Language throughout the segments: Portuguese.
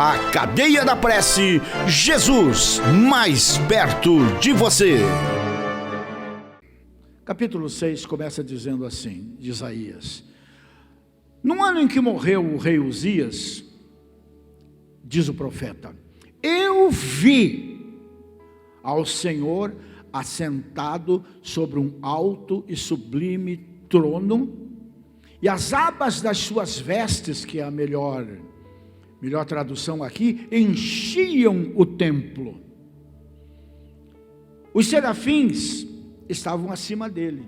A Cadeia da Prece, Jesus mais perto de você. Capítulo 6 começa dizendo assim, de Isaías: no ano em que morreu o rei Uzias, diz o profeta, eu vi ao Senhor assentado sobre um alto e sublime trono, e as abas das suas vestes, que é a melhor tradução aqui, enchiam o templo. Os serafins estavam acima dele,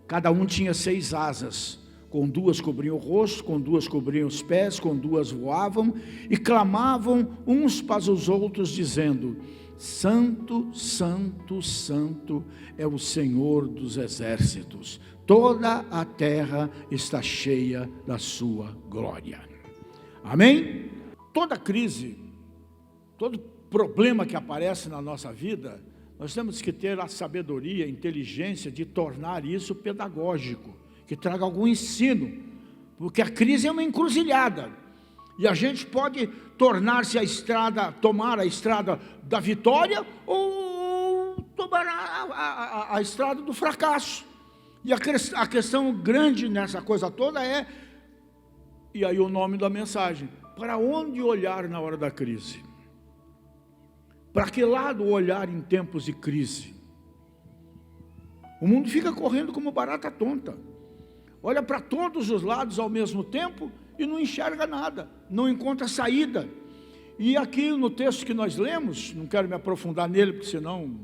cada um tinha 6 asas, com 2 cobriam o rosto, com 2 cobriam os pés, com 2 voavam, e clamavam uns para os outros, dizendo: Santo, Santo, Santo é o Senhor dos exércitos, toda a terra está cheia da sua glória. Amém? Toda crise, todo problema que aparece na nossa vida, nós temos que ter a sabedoria, a inteligência de tornar isso pedagógico, que traga algum ensino, porque a crise é uma encruzilhada, e a gente pode tomar a estrada da vitória, ou tomar a estrada do fracasso. E a questão grande nessa coisa toda é, e aí o nome da mensagem, para onde olhar na hora da crise? Para que lado olhar em tempos de crise? O mundo fica correndo como barata tonta, olha para todos os lados ao mesmo tempo e não enxerga nada, não encontra saída. E aqui no texto que nós lemos, não quero me aprofundar nele, porque senão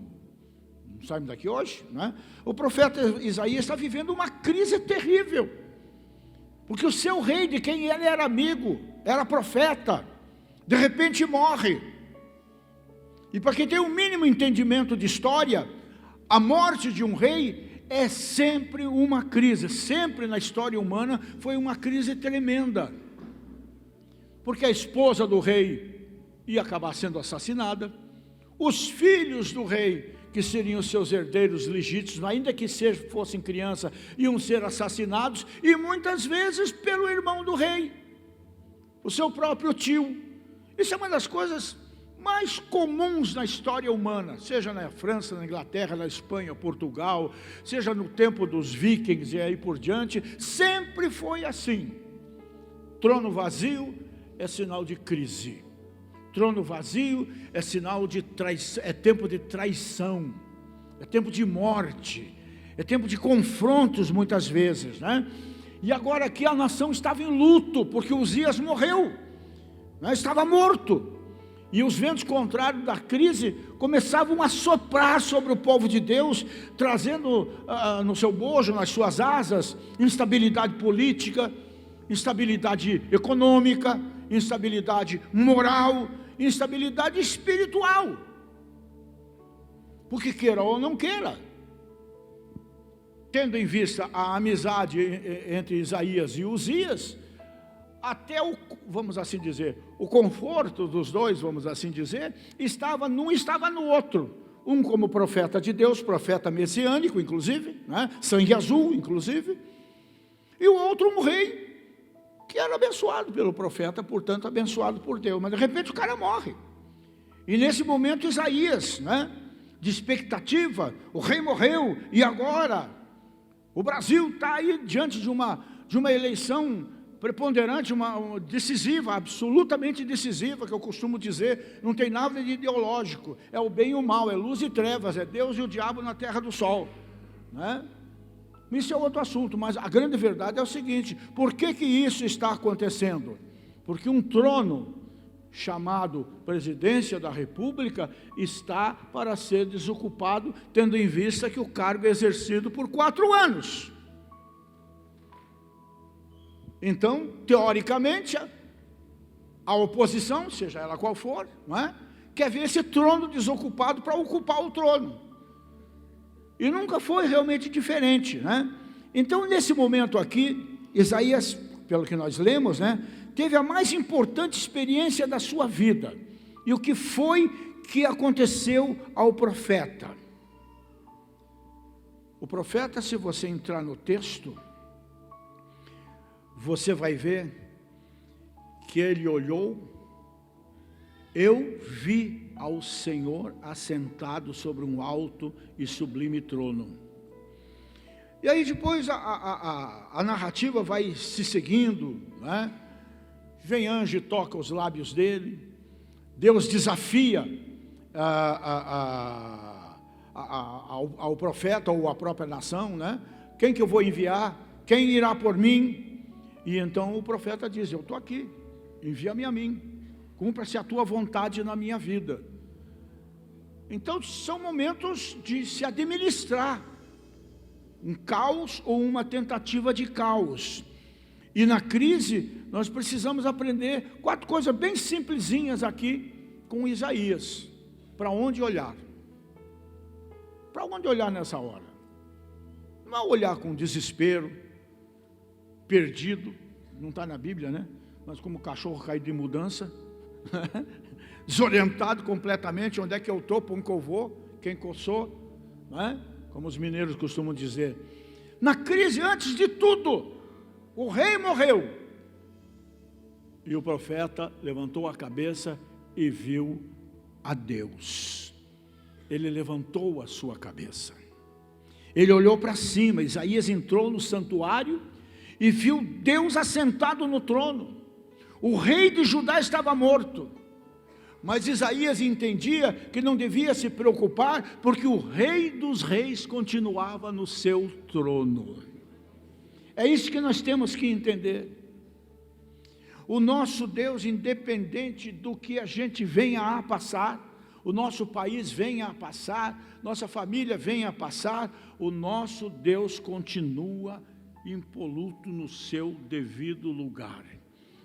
não saímos daqui hoje, né? O profeta Isaías está vivendo uma crise terrível, porque o seu rei, de quem ele era amigo, era profeta, de repente morre. E para quem tem um mínimo entendimento de história, a morte de um rei é sempre uma crise, sempre na história humana foi uma crise tremenda, porque a esposa do rei ia acabar sendo assassinada, os filhos do rei, que seriam seus herdeiros legítimos, ainda que fossem crianças, iam ser assassinados, e muitas vezes pelo irmão do rei, o seu próprio tio. Isso é uma das coisas mais comuns na história humana, seja na França, na Inglaterra, na Espanha, Portugal, seja no tempo dos vikings e aí por diante, sempre foi assim. Trono vazio é sinal de crise. Trono vazio é sinal de traição, é tempo de traição, é tempo de morte, é tempo de confrontos muitas vezes, né? E agora aqui a nação estava em luto, porque Uzias morreu, né? Estava morto. E os ventos contrários da crise começavam a soprar sobre o povo de Deus, trazendo no seu bojo, nas suas asas, instabilidade política, instabilidade econômica, instabilidade moral, instabilidade espiritual. Porque queira ou não queira, tendo em vista a amizade entre Isaías e Uzias, até vamos assim dizer, o conforto dos dois, vamos assim dizer, não estava no outro. Um como profeta de Deus, profeta messiânico, inclusive, né? Sangue azul, inclusive, e o outro um rei, que era abençoado pelo profeta, portanto abençoado por Deus, mas de repente o cara morre. E nesse momento Isaías, né, de expectativa, o rei morreu, e agora o Brasil está aí diante de uma eleição preponderante, uma decisiva, absolutamente decisiva, que eu costumo dizer, não tem nada de ideológico, é o bem e o mal, é luz e trevas, é Deus e o diabo na terra do sol, né? Isso é outro assunto, mas a grande verdade é o seguinte: por que isso está acontecendo? Porque um trono chamado Presidência da República está para ser desocupado, tendo em vista que o cargo é exercido por 4 anos. Então, teoricamente, a oposição, seja ela qual for, não é? Quer ver esse trono desocupado para ocupar o trono. E nunca foi realmente diferente, né? Então, nesse momento aqui, Isaías, pelo que nós lemos, né, teve a mais importante experiência da sua vida. E o que foi que aconteceu ao profeta? O profeta, se você entrar no texto, você vai ver que ele olhou Eu vi ao Senhor assentado sobre um alto e sublime trono. E aí depois a narrativa vai se seguindo, né? Vem anjo e toca os lábios dele. Deus desafia ao profeta ou à própria nação, né? Quem que eu vou enviar? Quem irá por mim? E então o profeta diz: eu estou aqui, envia-me a mim, cumpra-se a tua vontade na minha vida. Então são momentos de se administrar um caos ou uma tentativa de caos. E na crise nós precisamos aprender 4 coisas bem simplesinhas aqui com Isaías. Para onde olhar? Para onde olhar nessa hora? Não é olhar com desespero, perdido, não está na Bíblia, né? Mas como cachorro caído de mudança, desorientado completamente, onde é que eu estou, para onde que eu vou, quem que eu sou, não é? Como os mineiros costumam dizer. Na crise, antes de tudo, o rei morreu, e o profeta levantou a cabeça e viu a Deus. Ele levantou a sua cabeça, ele olhou para cima. Isaías entrou no santuário e viu Deus assentado no trono. O rei de Judá estava morto, mas Isaías entendia que não devia se preocupar, porque o rei dos reis continuava no seu trono. É isso que nós temos que entender. O nosso Deus, independente do que a gente venha a passar, o nosso país venha a passar, nossa família venha a passar, o nosso Deus continua impoluto no seu devido lugar,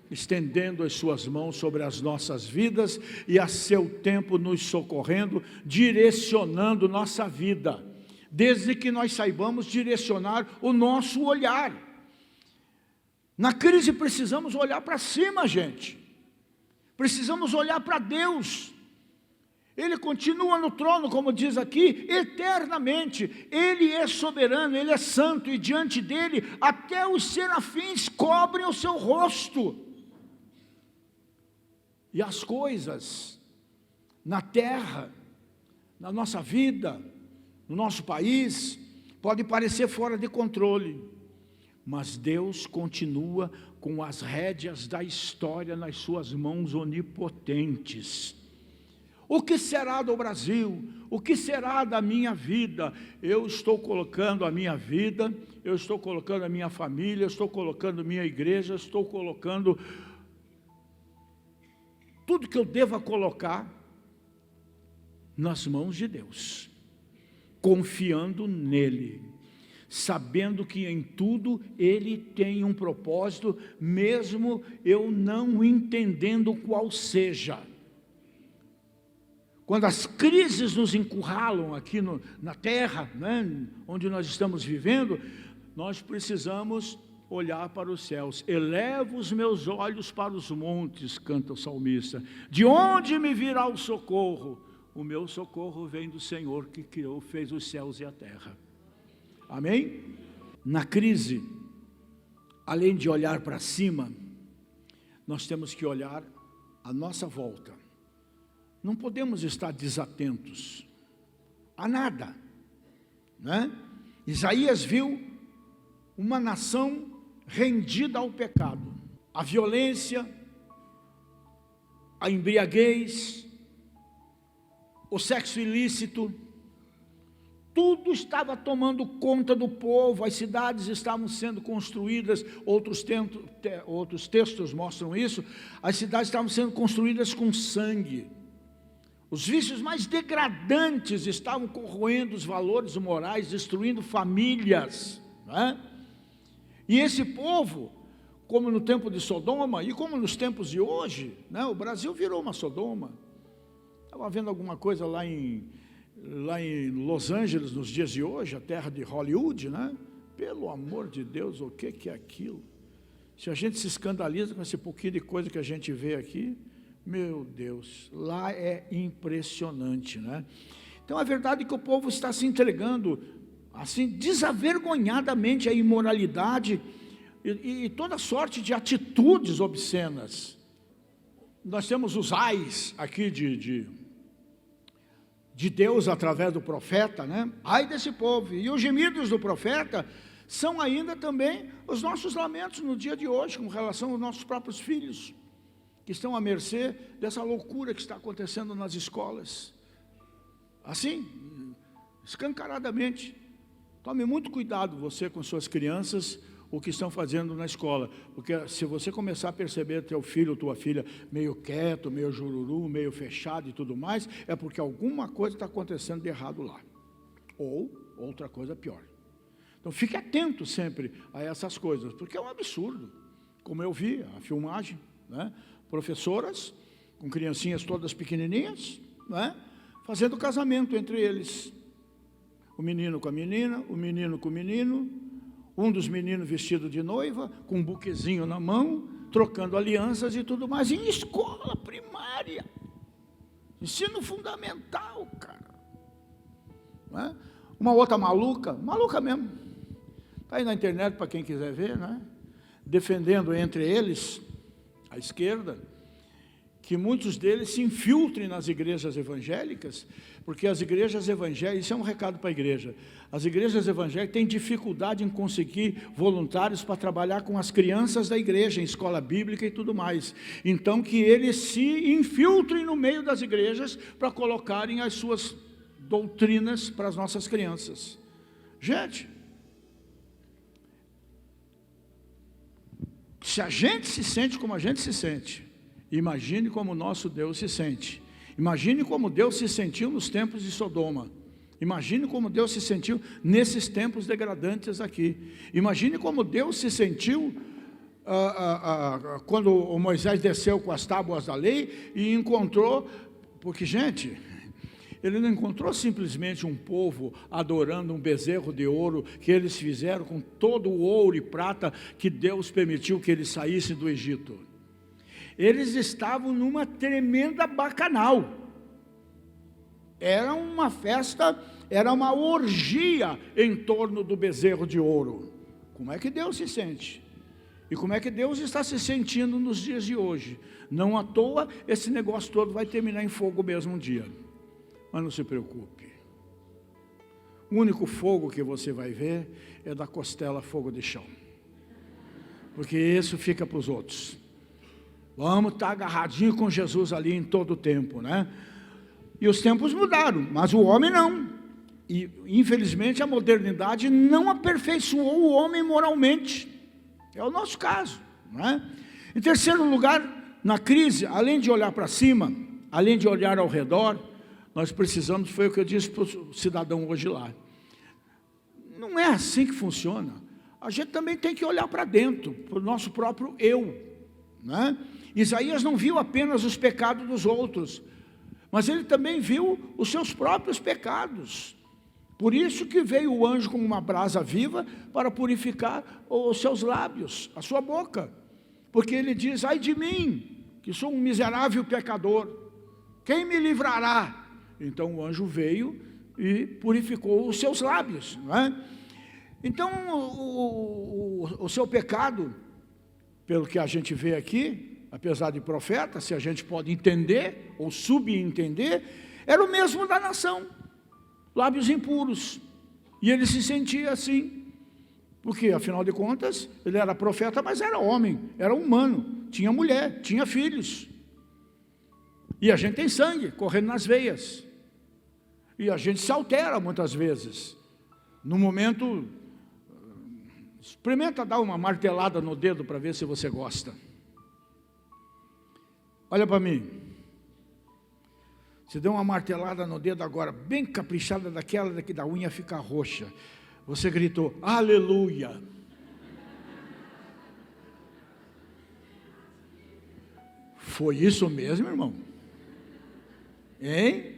estendendo as suas mãos sobre as nossas vidas e a seu tempo nos socorrendo, direcionando nossa vida, desde que nós saibamos direcionar o nosso olhar. Na crise precisamos olhar para cima, gente. Precisamos olhar para Deus. Ele continua no trono, como diz aqui, eternamente. Ele é soberano, Ele é santo, e diante dEle até os serafins cobrem o seu rosto. E as coisas na terra, na nossa vida, no nosso país, podem parecer fora de controle, mas Deus continua com as rédeas da história nas suas mãos onipotentes. O que será do Brasil? O que será da minha vida? Eu estou colocando a minha vida, eu estou colocando a minha família, eu estou colocando a minha igreja, eu estou colocando tudo que eu deva colocar nas mãos de Deus, confiando nele, sabendo que em tudo Ele tem um propósito, mesmo eu não entendendo qual seja. Quando as crises nos encurralam aqui na terra, né, onde nós estamos vivendo, nós precisamos olhar para os céus. Elevo os meus olhos para os montes, canta o salmista. De onde me virá o socorro? O meu socorro vem do Senhor que criou, fez os céus e a terra. Amém? Na crise, além de olhar para cima, nós temos que olhar à nossa volta. Não podemos estar desatentos a nada, né? Isaías viu uma nação rendida ao pecado, à violência, à embriaguez, o sexo ilícito. Tudo estava tomando conta do povo, as cidades estavam sendo construídas, outros textos mostram isso, as cidades estavam sendo construídas com sangue. Os vícios mais degradantes estavam corroendo os valores morais, destruindo famílias, né? E esse povo, como no tempo de Sodoma e como nos tempos de hoje, né? O Brasil virou uma Sodoma. Estava vendo alguma coisa lá em Los Angeles, nos dias de hoje, a terra de Hollywood, né? Pelo amor de Deus, o que é aquilo? Se a gente se escandaliza com esse pouquinho de coisa que a gente vê aqui, meu Deus, lá é impressionante, né? Então a verdade é que o povo está se entregando, assim, desavergonhadamente à imoralidade e toda sorte de atitudes obscenas. nós temos os ais aqui de Deus através do profeta, né? Ai desse povo. E os gemidos do profeta são ainda também os nossos lamentos no dia de hoje, com relação aos nossos próprios filhos, que estão à mercê dessa loucura que está acontecendo nas escolas. Assim, escancaradamente. Tome muito cuidado você com suas crianças, o que estão fazendo na escola, porque se você começar a perceber teu filho ou tua filha meio quieto, meio jururu, meio fechado e tudo mais, é porque alguma coisa está acontecendo de errado lá, ou outra coisa pior. Então fique atento sempre a essas coisas, porque é um absurdo, como eu vi a filmagem, né? Professoras com criancinhas todas pequenininhas, né? Fazendo casamento entre eles, o menino com a menina, o menino com o menino, um dos meninos vestido de noiva, com um buquezinho na mão, trocando alianças e tudo mais, em escola primária, ensino fundamental, cara. Né? Uma outra maluca mesmo, está aí na internet para quem quiser ver, né? Defendendo entre eles, a esquerda, que muitos deles se infiltrem nas igrejas evangélicas, porque as igrejas evangélicas, isso é um recado para a igreja, as igrejas evangélicas têm dificuldade em conseguir voluntários para trabalhar com as crianças da igreja, em escola bíblica e tudo mais. Então que eles se infiltrem no meio das igrejas para colocarem as suas doutrinas para as nossas crianças. Gente, se a gente se sente como a gente se sente, imagine como o nosso Deus se sente. Imagine como Deus se sentiu nos tempos de Sodoma. Imagine como Deus se sentiu nesses tempos degradantes aqui. Imagine como Deus se sentiu quando o Moisés desceu com as tábuas da lei e encontrou, porque, gente, ele não encontrou simplesmente um povo adorando um bezerro de ouro que eles fizeram com todo o ouro e prata que Deus permitiu que eles saíssem do Egito. Eles estavam numa tremenda bacanal. Era uma festa, era uma orgia em torno do bezerro de ouro. Como é que Deus se sente? E como é que Deus está se sentindo nos dias de hoje? Não à toa, esse negócio todo vai terminar em fogo mesmo um dia. Mas não se preocupe. O único fogo que você vai ver é da costela fogo de chão. Porque isso fica para os outros. Vamos estar agarradinho com Jesus ali em todo o tempo, né? E os tempos mudaram, mas o homem não. E infelizmente a modernidade não aperfeiçoou o homem moralmente. É o nosso caso, né? Em terceiro lugar, na crise, além de olhar para cima, além de olhar ao redor, nós precisamos, foi o que eu disse para o cidadão hoje lá. Não é assim que funciona. A gente também tem que olhar para dentro, para o nosso próprio eu, né? Isaías não viu apenas os pecados dos outros, mas ele também viu os seus próprios pecados. Por isso que veio o anjo como uma brasa viva para purificar os seus lábios, a sua boca. Porque ele diz, ai de mim, que sou um miserável pecador, quem me livrará? Então o anjo veio e purificou os seus lábios, não é? Então o seu pecado, pelo que a gente vê aqui, apesar de profeta, se a gente pode entender ou subentender, era o mesmo da nação, lábios impuros, e ele se sentia assim, porque afinal de contas, ele era profeta, mas era homem, era humano, tinha mulher, tinha filhos, e a gente tem sangue correndo nas veias, e a gente se altera muitas vezes, no momento, experimenta dar uma martelada no dedo para ver se você gosta. Olha para mim, você deu uma martelada no dedo agora, bem caprichada daquela daqui da unha fica roxa, você gritou, aleluia. Foi isso mesmo, irmão? Hein?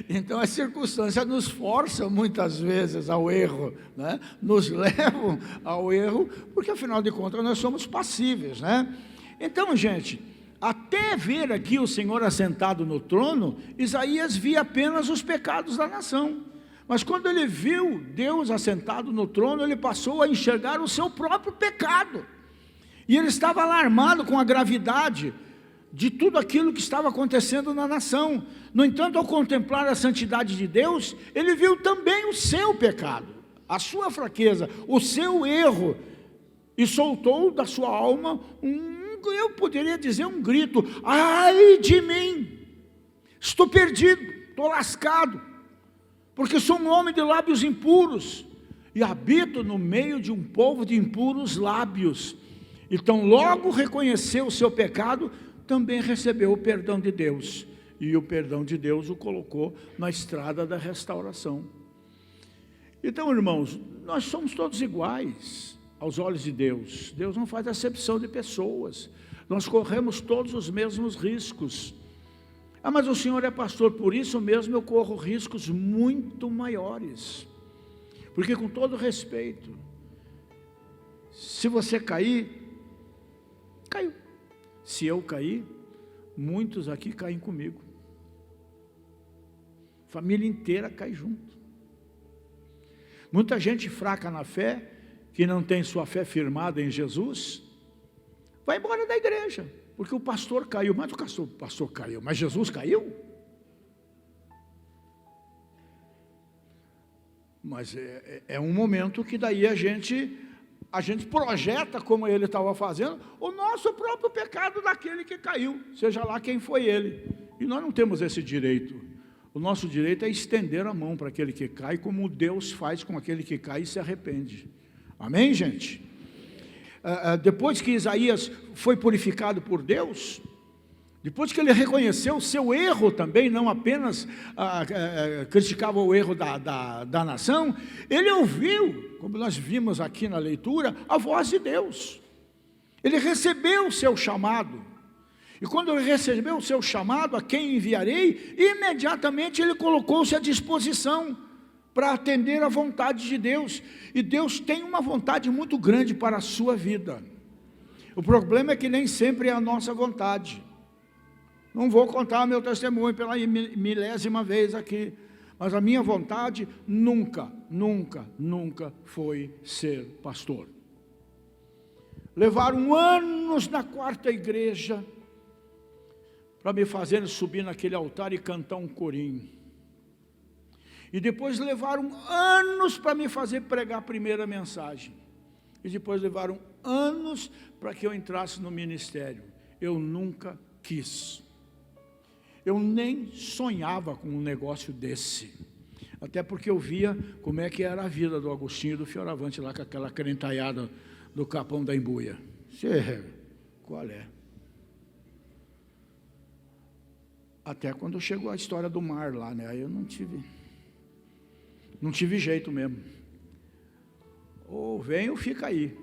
Então as circunstâncias nos forçam muitas vezes ao erro, né? Nos levam ao erro, porque afinal de contas nós somos passíveis, né? Então, gente, até ver aqui o Senhor assentado no trono, Isaías via apenas os pecados da nação, mas quando ele viu Deus assentado no trono, ele passou a enxergar o seu próprio pecado. E ele estava alarmado com a gravidade de tudo aquilo que estava acontecendo na nação. No entanto, ao contemplar a santidade de Deus, ele viu também o seu pecado, a sua fraqueza, o seu erro, e soltou da sua alma eu poderia dizer um grito: ai de mim, estou perdido, estou lascado, porque sou um homem de lábios impuros, e habito no meio de um povo de impuros lábios. Então logo reconheceu o seu pecado, também recebeu o perdão de Deus, e o perdão de Deus o colocou na estrada da restauração. Então, irmãos, nós somos todos iguais aos olhos de Deus. Deus não faz acepção de pessoas, nós corremos todos os mesmos riscos. Mas o Senhor é pastor, por isso mesmo eu corro riscos muito maiores, porque, com todo respeito, se você cair, caiu. Se eu cair, muitos aqui caem comigo, família inteira cai junto. Muita gente fraca na fé, que não tem sua fé firmada em Jesus, vai embora da igreja, porque o pastor caiu. Mas o pastor caiu, mas Jesus caiu? Mas é um momento que daí a gente projeta, como ele estava fazendo, o nosso próprio pecado daquele que caiu, seja lá quem foi ele. E nós não temos esse direito. O nosso direito é estender a mão para aquele que cai, como Deus faz com aquele que cai e se arrepende. Amém, gente? Depois que Isaías foi purificado por Deus, depois que ele reconheceu o seu erro também, não apenas criticava o erro da nação, ele ouviu, como nós vimos aqui na leitura, a voz de Deus. Ele recebeu o seu chamado, e quando ele recebeu o seu chamado, a quem enviarei, imediatamente ele colocou-se à disposição para atender à vontade de Deus. E Deus tem uma vontade muito grande para a sua vida. O problema é que nem sempre é a nossa vontade. Não vou contar meu testemunho pela milésima vez aqui, mas a minha vontade nunca foi ser pastor. Levaram anos na quarta igreja para me fazerem subir naquele altar e cantar um corinho. E depois levaram anos para me fazer pregar a primeira mensagem. E depois levaram anos para que eu entrasse no ministério. Eu nunca quis. Eu nem sonhava com um negócio desse. Até porque eu via como é que era a vida do Agostinho e do Fioravante lá com aquela crentaiada do Capão da Embuia. Qual é? Até quando chegou a história do mar lá, né? Aí eu não tive jeito mesmo. Ou vem ou fica aí.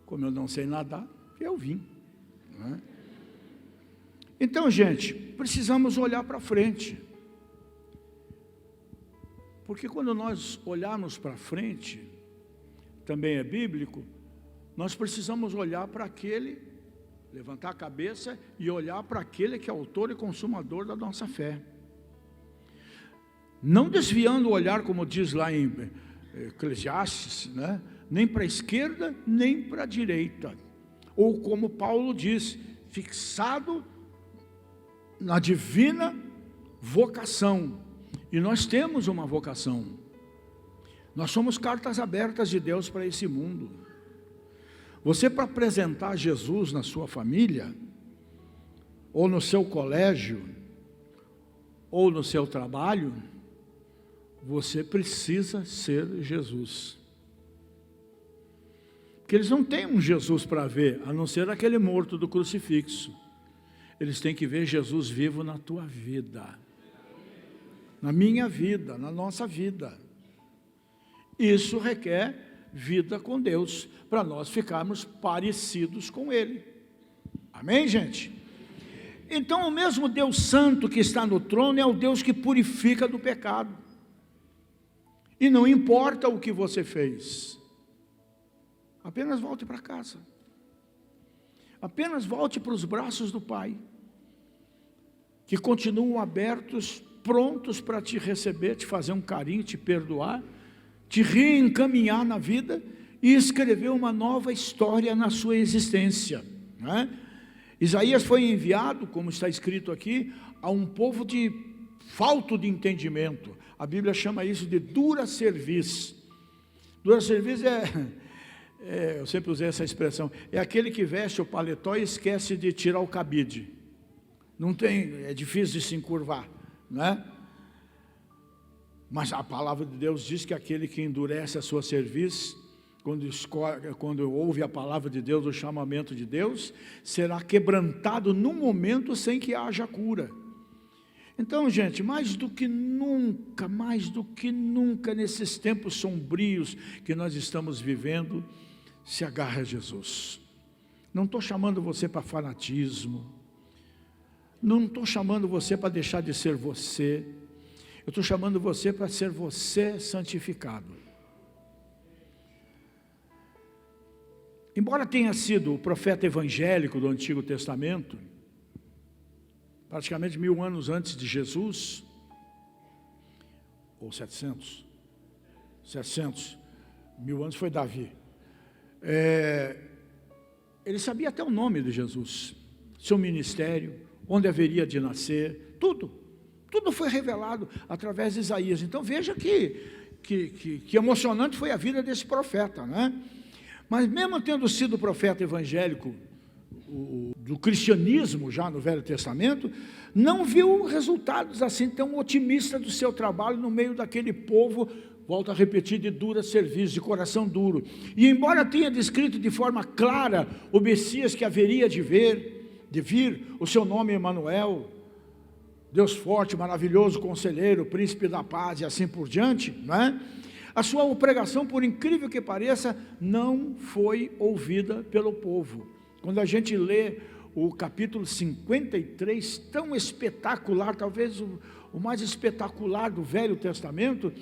Como eu não sei nadar, eu vim. Não é? Então, gente, precisamos olhar para frente. Porque quando nós olharmos para frente, também é bíblico, nós precisamos olhar para aquele, levantar a cabeça e olhar para aquele que é autor e consumador da nossa fé. Não desviando o olhar, como diz lá em Eclesiastes, né? Nem para a esquerda, nem para a direita. Ou como Paulo diz, fixado na divina vocação. E nós temos uma vocação. Nós somos cartas abertas de Deus para esse mundo. Você, para apresentar Jesus na sua família, ou no seu colégio, ou no seu trabalho, você precisa ser Jesus. Porque eles não têm um Jesus para ver, a não ser aquele morto do crucifixo. Eles têm que ver Jesus vivo na tua vida, na minha vida, na nossa vida. Isso requer vida com Deus, para nós ficarmos parecidos com Ele. Amém, gente? Então, o mesmo Deus Santo que está no trono é o Deus que purifica do pecado. E não importa o que você fez, apenas volte para casa. Apenas volte para os braços do Pai, que continuam abertos, prontos para te receber, te fazer um carinho, te perdoar, te reencaminhar na vida e escreveu uma nova história na sua existência, né? Isaías foi enviado, como está escrito aqui, a um povo de falto de entendimento. A Bíblia chama isso de dura cerviz. Dura cerviz eu sempre usei essa expressão, é aquele que veste o paletó e esquece de tirar o cabide. Não tem, é difícil de se encurvar, né? Mas a palavra de Deus diz que aquele que endurece a sua cerviz, quando ouve a palavra de Deus, o chamamento de Deus, será quebrantado num momento sem que haja cura. Então, gente, mais do que nunca, nesses tempos sombrios que nós estamos vivendo, se agarre a Jesus. Não estou chamando você para fanatismo, não estou chamando você para deixar de ser você, eu estou chamando você para ser você santificado. Embora tenha sido o profeta evangélico do Antigo Testamento, praticamente 1000 anos antes de Jesus, ou 700, 1000 anos foi Davi, ele sabia até o nome de Jesus, seu ministério, onde haveria de nascer, tudo foi revelado através de Isaías. Então veja que emocionante foi a vida desse profeta, né? Mas mesmo tendo sido profeta evangélico do cristianismo já no Velho Testamento, não viu resultados assim tão otimistas do seu trabalho no meio daquele povo, volto a repetir, de dura cerviz, de coração duro. E embora tenha descrito de forma clara o Messias que haveria de vir, o seu nome é Emanuel, Deus forte, maravilhoso, conselheiro, príncipe da paz e assim por diante, né? A sua pregação, por incrível que pareça, não foi ouvida pelo povo. Quando a gente lê o capítulo 53, tão espetacular, talvez o mais espetacular do Velho Testamento,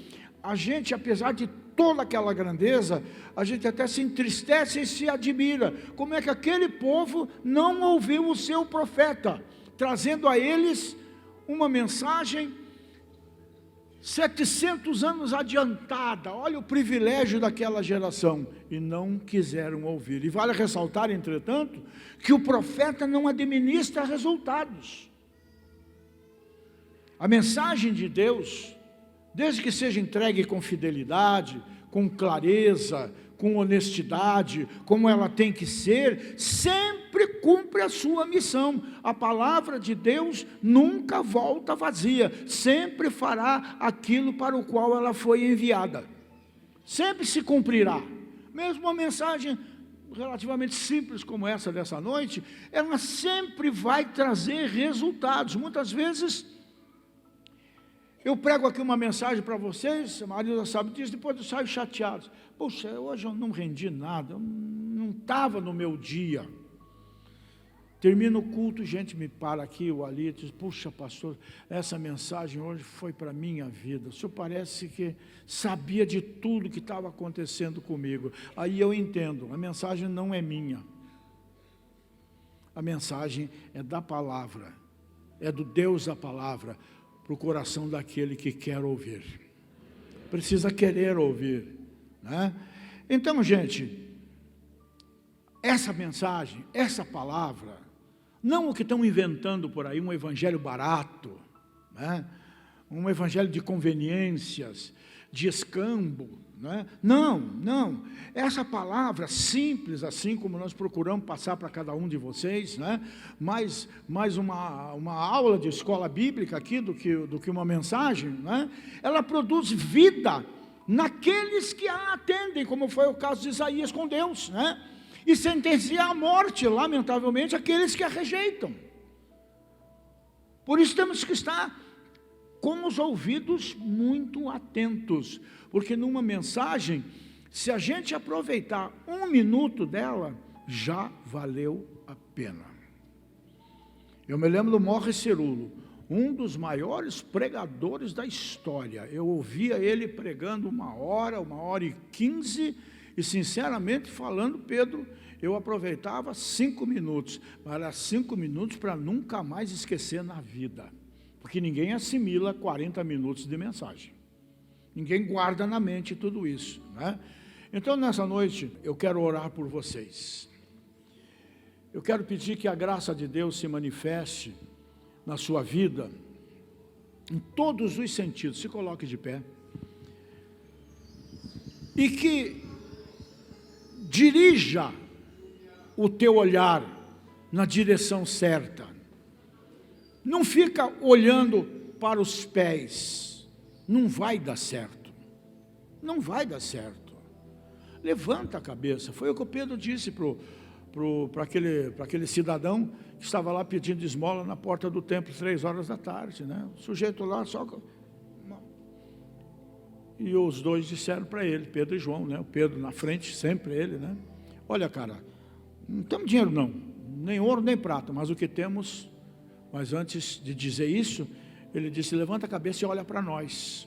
a gente, apesar de toda aquela grandeza, a gente até se entristece e se admira. Como é que aquele povo não ouviu o seu profeta, trazendo a eles uma mensagem 700 anos adiantada? Olha o privilégio daquela geração, e não quiseram ouvir. E vale ressaltar, entretanto, que o profeta não administra resultados. A mensagem de Deus, desde que seja entregue com fidelidade, com clareza, com honestidade, como ela tem que ser, sempre cumpre a sua missão. A palavra de Deus nunca volta vazia, sempre fará aquilo para o qual ela foi enviada, sempre se cumprirá. Mesmo uma mensagem relativamente simples como essa dessa noite, ela sempre vai trazer resultados. Muitas vezes eu prego aqui uma mensagem para vocês, a maioria já sabe disso, depois eu saio chateado. Poxa, hoje eu não rendi nada, eu não estava no meu dia. Termina o culto, gente me para aqui ou ali, diz: puxa, pastor, essa mensagem hoje foi para a minha vida. O senhor parece que sabia de tudo que estava acontecendo comigo. Aí eu entendo, a mensagem não é minha. A mensagem é da palavra, é do Deus da palavra, para o coração daquele que quer ouvir. Precisa querer ouvir, né? Então, gente, essa mensagem, essa palavra, não o que estão inventando por aí, um evangelho barato, né? Um evangelho de conveniências, de escambo, né? Não, essa palavra simples, assim como nós procuramos passar para cada um de vocês, né? mais uma aula de escola bíblica aqui do que uma mensagem, né? Ela produz vida naqueles que a atendem, como foi o caso de Isaías com Deus, né? E sentencia à morte, lamentavelmente, aqueles que a rejeitam. Por isso temos que estar com os ouvidos muito atentos, porque numa mensagem, se a gente aproveitar 1 minuto dela, já valeu a pena. Eu me lembro do Morris Cerullo, um dos maiores pregadores da história. Eu ouvia ele pregando 1 hora, 1h15, e sinceramente falando, Pedro, eu aproveitava 5 minutos, mas era 5 minutos para nunca mais esquecer na vida, porque ninguém assimila 40 minutos de mensagem, ninguém guarda na mente tudo isso, né? Então, nessa noite, eu quero orar por vocês. Eu quero pedir que a graça de Deus se manifeste na sua vida, em todos os sentidos. Se coloque de pé. E que dirija o teu olhar na direção certa. Não fica olhando para os pés. Não vai dar certo. Não vai dar certo. Levanta a cabeça. Foi o que o Pedro disse para aquele cidadão que estava lá pedindo esmola na porta do templo 3 horas da tarde, né? O sujeito lá só... E os dois disseram para ele, Pedro e João, né? O Pedro na frente, sempre ele, né? Olha, cara, não temos dinheiro não, nem ouro nem prata, mas o que temos... Mas antes de dizer isso, ele disse, levanta a cabeça e olha para nós.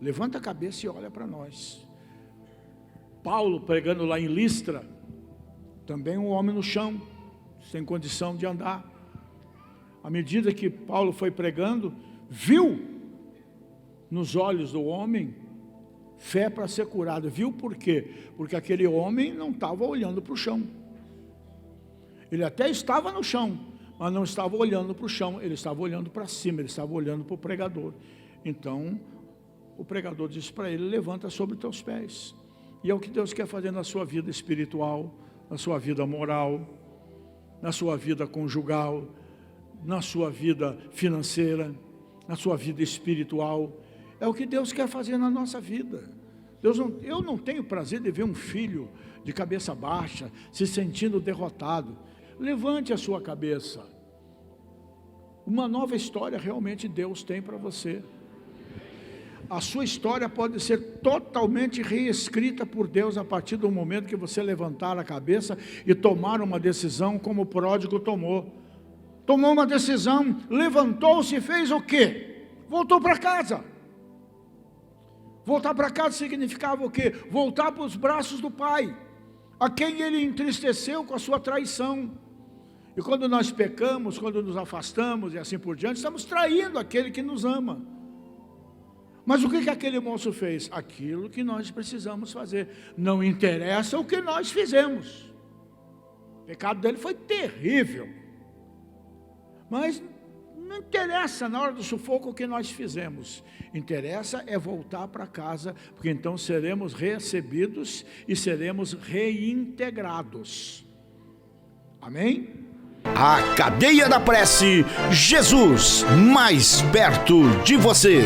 Levanta a cabeça e olha para nós. Paulo, pregando lá em Listra, também um homem no chão, sem condição de andar. À medida que Paulo foi pregando, viu nos olhos do homem fé para ser curado. Viu por quê? Porque aquele homem não estava olhando para o chão. Ele até estava no chão, mas não estava olhando para o chão, ele estava olhando para cima, ele estava olhando para o pregador. Então, o pregador disse para ele, levanta sobre os teus pés. E é o que Deus quer fazer na sua vida espiritual, na sua vida moral, na sua vida conjugal, na sua vida financeira, na sua vida espiritual. É o que Deus quer fazer na nossa vida. Eu não tenho prazer de ver um filho de cabeça baixa, se sentindo derrotado. Levante a sua cabeça. Uma nova história realmente Deus tem para você. A sua história pode ser totalmente reescrita por Deus a partir do momento que você levantar a cabeça e tomar uma decisão como o pródigo tomou. Tomou uma decisão, levantou-se e fez o quê? Voltou para casa. Voltar para casa significava o quê? Voltar para os braços do Pai, a quem ele entristeceu com a sua traição. E quando nós pecamos, quando nos afastamos e assim por diante, estamos traindo aquele que nos ama. Mas o que aquele moço fez? Aquilo que nós precisamos fazer. Não interessa o que nós fizemos. O pecado dele foi terrível. Mas não interessa na hora do sufoco o que nós fizemos. Interessa é voltar para casa, porque então seremos recebidos e seremos reintegrados. Amém? A Cadeia da Prece, Jesus mais perto de você.